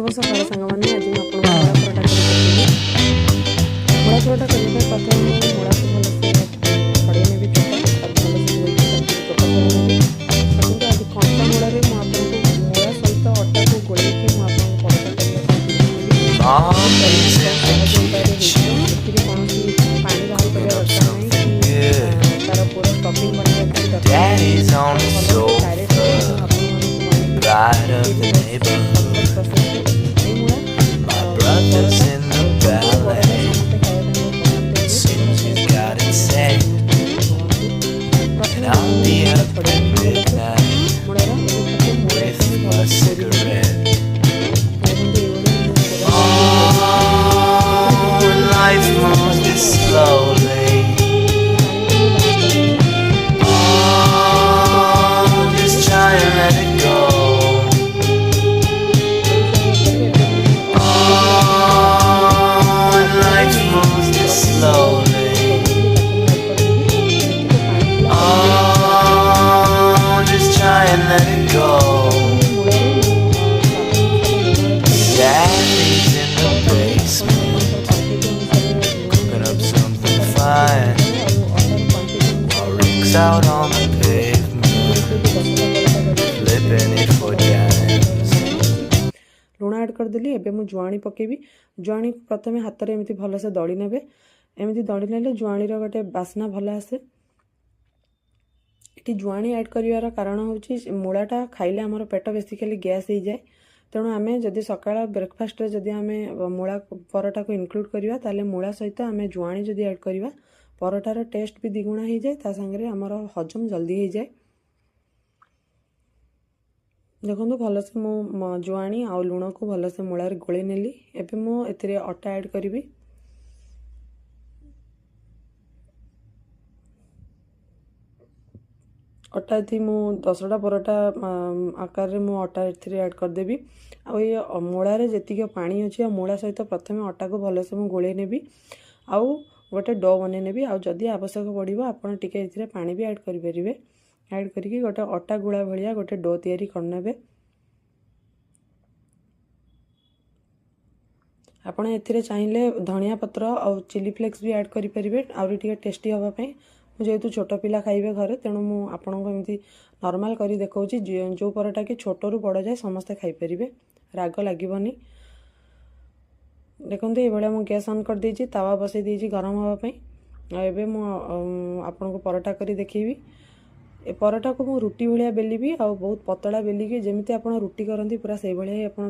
शुभ सकाळ सांगमाने आज मैं आपको मुड़ा पराठा करने प्रथम मुड़ा को भलसे छड़े ने चोटा आज कंचा मुड़ा मुड़ा सहित अटा को गोल पराठा पानी बाहर कर दरकार नहीं तार पूरा stuffing Pride of the neighborhood. My brother's in the ballet. Seems he's got it set. And I'll be up at midnight with my cigarette. Oh, when life moves this slowly. Oh, just try and let it go. Slowly. Oh, just try and let it go. Daddy's in the basement, cooking up something fine. While Rick's out on the pavement, flipping it for dimes. लुण add करदेली एबे मु जुआणी पकेबी। जुआणी प्रथमे हाथ रे एमती भलसे दड़ी नेबे। एमती दड़ी नेले जुआणीर गोटे बास्ना भल आसे। ये जुआणी ऐड करिवार कारण होची मूलाटा खाइले आमर पेट बेसिकली गैस हो जाए। तेणु आम जदि सकाळ ब्रेकफास्ट जदि आम मूला पराठा को इनक्लूड करिवा ताले मूला सहित आम जुआणी जदि ऐड करिवा पराठार टेस्ट भी द्विगुणा हो जाए। ता संगे आमर हजम जल्दी हो जाए। देखो भलसे मु जुआणी आ लुण को भलसे मूलार गोली नेली। एबे मु एथिरे अटा ऐड करिवि। अटा थी मु 10टा पराठा आकार रे मु अटा एथिरे ऐड करदेबी। आ ये मूलार जेतिक पानी अच्छी मूला सहित प्रथमे अटा को भलसे मु गोले नेबी। आउ गोटे डो बने नेबी। आ जदि आवश्यक पड़िबो आपण टिके एथिरे पानी भी ऐड करि परिबे। ऐड करिके गोटे अटा गुळा भलिया गोटे डो तैयारी करनेबे। आपण एथिरे चाहिए धनिया पत्र और चिली फ्लेक्स भी ऐड करि परिबे आउरी टिके टेस्टी हवा पई। जेहेतु छोट पिला खाइबे घरे तेणु मु आपनको एमती नॉर्मल करी देखौची। जो पराठा कि छोट रु बड़ जाए समस्ते खाई परिबे, राग लागबनी। देखंतु ए भलिया मु गैस ऑन कर देछि, तावा बसै देछि गरम हवा पई। एबे मु आपनको पराठा करी देखैबी। ए पराठा को मु रुटी भलिया बेलिबी आ बहुत पतला बेलिके जेमिति आपण रुटी करंती पूरा सेइ भलिया आपण